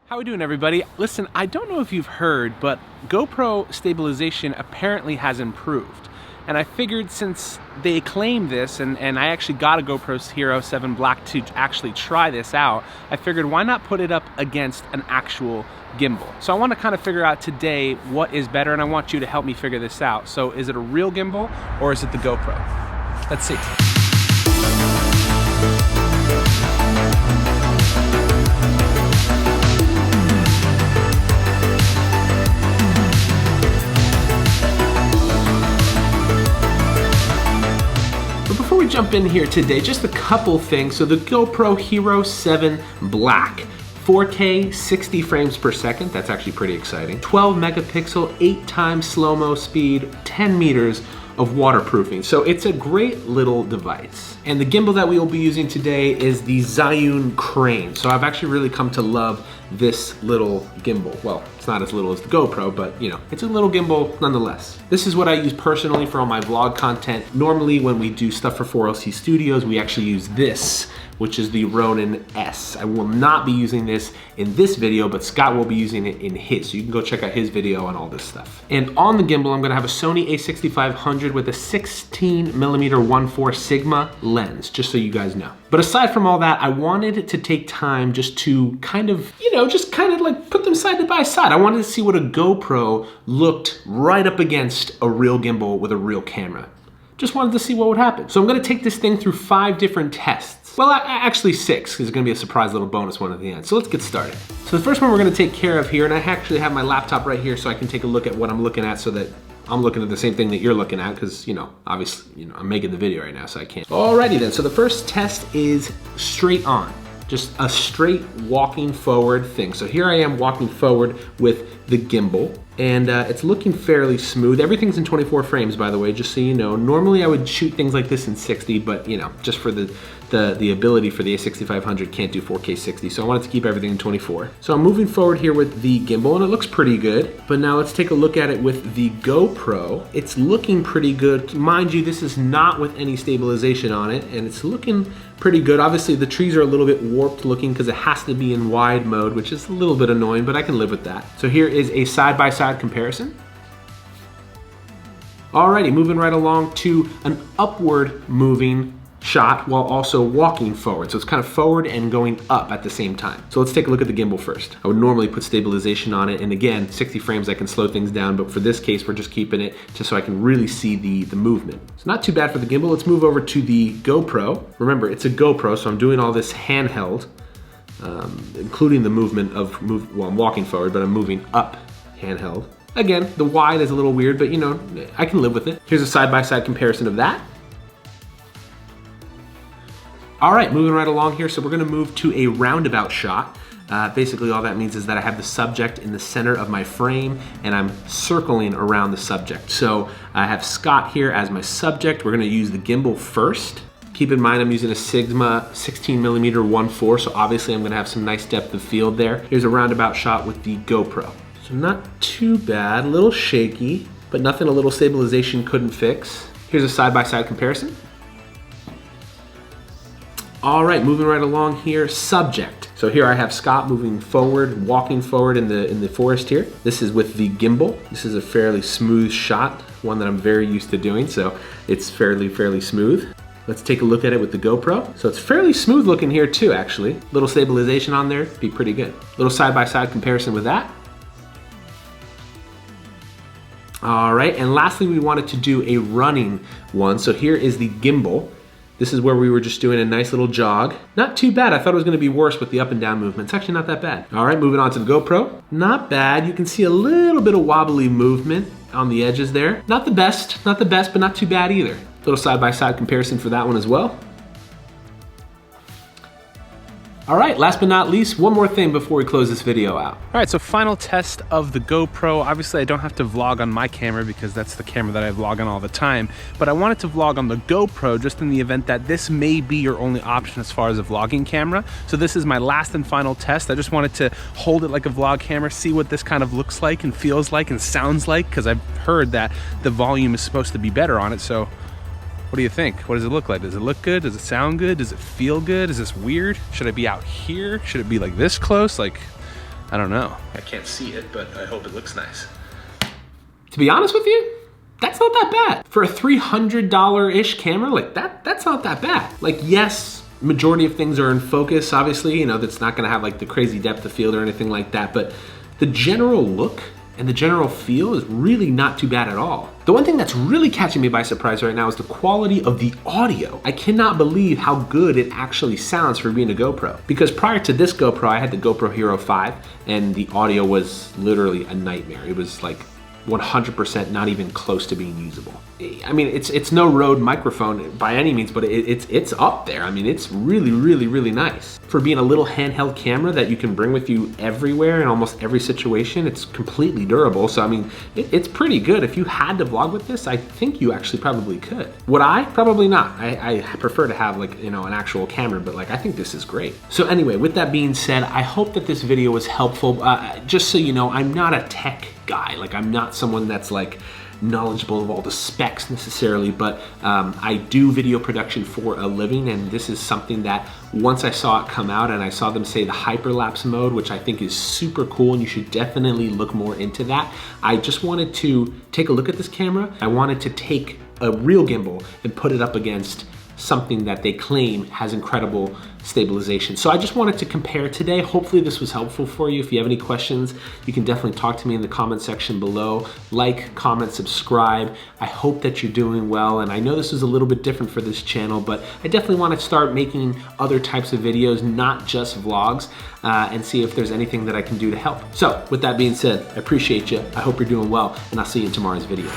How we doing, everybody? Listen, I don't know if you've heard, but GoPro stabilization apparently has improved. And I figured since they claim this, and I actually got a GoPro Hero 7 Black to actually try this out, I figured why not put it up against an actual gimbal? So I want to kind of figure out today what is better, and I want you to help me figure this out. So is it a real gimbal or is it the GoPro? Let's see. Before we jump in here today, just a couple things. So the GoPro Hero 7 Black, 4K, 60 frames per second, that's actually pretty exciting. 12 megapixel, 8 times slow-mo speed, 10 meters of waterproofing. So it's a great little device. And the gimbal that we will be using today is the Zhiyun Crane. So I've actually really come to love this little gimbal. Well, it's not as little as the GoPro, but you know, it's a little gimbal nonetheless. This is what I use personally for all my vlog content. Normally when we do stuff for 4LC Studios, we actually use this, which is the Ronin S. I will not be using this in this video, but Scott will be using it in his. So you can go check out his video on all this stuff. And on the gimbal, I'm gonna have a Sony a6500 with a 16mm 1.4 Sigma lens, just so you guys know. But aside from all that, I wanted to take time just to kind of, just kind of like put them side by side. I wanted to see what a GoPro looked right up against a real gimbal with a real camera. Just wanted to see what would happen. So I'm gonna take this thing through 5 different tests. Well, actually 6, because there's gonna be a surprise little bonus one at the end. So let's get started. So the first one we're gonna take care of here, and I actually have my laptop right here so I can take a look at what I'm looking at so that I'm looking at the same thing that you're looking at, because, obviously, I'm making the video right now, so I can't. Alrighty then, so the first test is straight on. Just a straight walking forward thing. So here I am walking forward with the gimbal, and it's looking fairly smooth. Everything's in 24 frames, by the way, just so you know. Normally I would shoot things like this in 60, but just for the ability for the A6500 can't do 4K 60, so I wanted to keep everything in 24. So I'm moving forward here with the gimbal, and it looks pretty good. But now let's take a look at it with the GoPro. It's looking pretty good. Mind you, this is not with any stabilization on it, and it's looking pretty good. Obviously, the trees are a little bit warped looking because it has to be in wide mode, which is a little bit annoying, but I can live with that. So here is a side-by-side comparison. Alrighty, moving right along to an upward moving shot while also walking forward. So it's kind of forward and going up at the same time. So let's take a look at the gimbal first. I would normally put stabilization on it, and again, 60 frames I can slow things down, but for this case we're just keeping it just so I can really see the movement. It's not too bad for the gimbal. Let's move over to the GoPro. Remember, it's a GoPro, so I'm doing all this handheld, including the movement of, well, I'm walking forward, but I'm moving up handheld. Again, the wide is a little weird, but I can live with it. Here's a side-by-side comparison of that. All right, moving right along here. So we're gonna move to a roundabout shot. Basically all that means is that I have the subject in the center of my frame and I'm circling around the subject. So I have Scott here as my subject. We're gonna use the gimbal first. Keep in mind I'm using a Sigma 16mm 1.4, so obviously I'm gonna have some nice depth of field there. Here's a roundabout shot with the GoPro. So not too bad, a little shaky, but nothing a little stabilization couldn't fix. Here's a side-by-side comparison. All right, moving right along here, subject. So here I have Scott moving forward, walking forward in the forest here. This is with the gimbal. This is a fairly smooth shot, one that I'm very used to doing, so it's fairly smooth. Let's take a look at it with the GoPro. So it's fairly smooth looking here too, actually. Little stabilization on there, be pretty good. Little side-by-side comparison with that. All right, and lastly, we wanted to do a running one. So here is the gimbal. This is where we were just doing a nice little jog. Not too bad. I thought it was gonna be worse with the up and down movement. It's actually not that bad. All right, moving on to the GoPro. Not bad. You can see a little bit of wobbly movement on the edges there. Not the best, but not too bad either. Little side-by-side comparison for that one as well. All right, last but not least, one more thing before we close this video out. All right, so final test of the GoPro. Obviously, I don't have to vlog on my camera because that's the camera that I vlog on all the time, but I wanted to vlog on the GoPro just in the event that this may be your only option as far as a vlogging camera. So this is my last and final test. I just wanted to hold it like a vlog camera, see what this kind of looks like and feels like and sounds like, because I've heard that the volume is supposed to be better on it, so what do you think? What does it look like? Does it look good? Does it sound good? Does it feel good? Is this weird? Should I be out here? Should it be like this close? Like, I don't know. I can't see it, but I hope it looks nice. To be honest with you, that's not that bad. For a $300-ish camera, like that's not that bad. Like, yes, majority of things are in focus, obviously, you know, that's not gonna have like the crazy depth of field or anything like that, but the general look and the general feel is really not too bad at all. The one thing that's really catching me by surprise right now is the quality of the audio. I cannot believe how good it actually sounds for being a GoPro. Because prior to this GoPro, I had the GoPro Hero 5, and the audio was literally a nightmare. It was like 100% not even close to being usable. I mean, it's no Rode microphone by any means, but it's up there. I mean, it's really, really, really nice. For being a little handheld camera that you can bring with you everywhere in almost every situation, it's completely durable. So, I mean, it's pretty good. If you had to vlog with this, I think you actually probably could. Would I? Probably not. I prefer to have, like, you know, an actual camera, but like, I think this is great. So anyway, with that being said, I hope that this video was helpful. Just so you know, I'm not a tech guy. Like, I'm not someone that's like knowledgeable of all the specs necessarily, but I do video production for a living, and this is something that once I saw it come out and I saw them say the hyperlapse mode, which I think is super cool, and you should definitely look more into that. I just wanted to take a look at this camera. I wanted to take a real gimbal and put it up against something that they claim has incredible stabilization. So I just wanted to compare today. Hopefully this was helpful for you. If you have any questions, you can definitely talk to me in the comment section below. Like, comment, subscribe. I hope that you're doing well, and I know this is a little bit different for this channel, but I definitely want to start making other types of videos, not just vlogs, and see if there's anything that I can do to help. So with that being said, I appreciate you. I hope you're doing well, and I'll see you in tomorrow's video.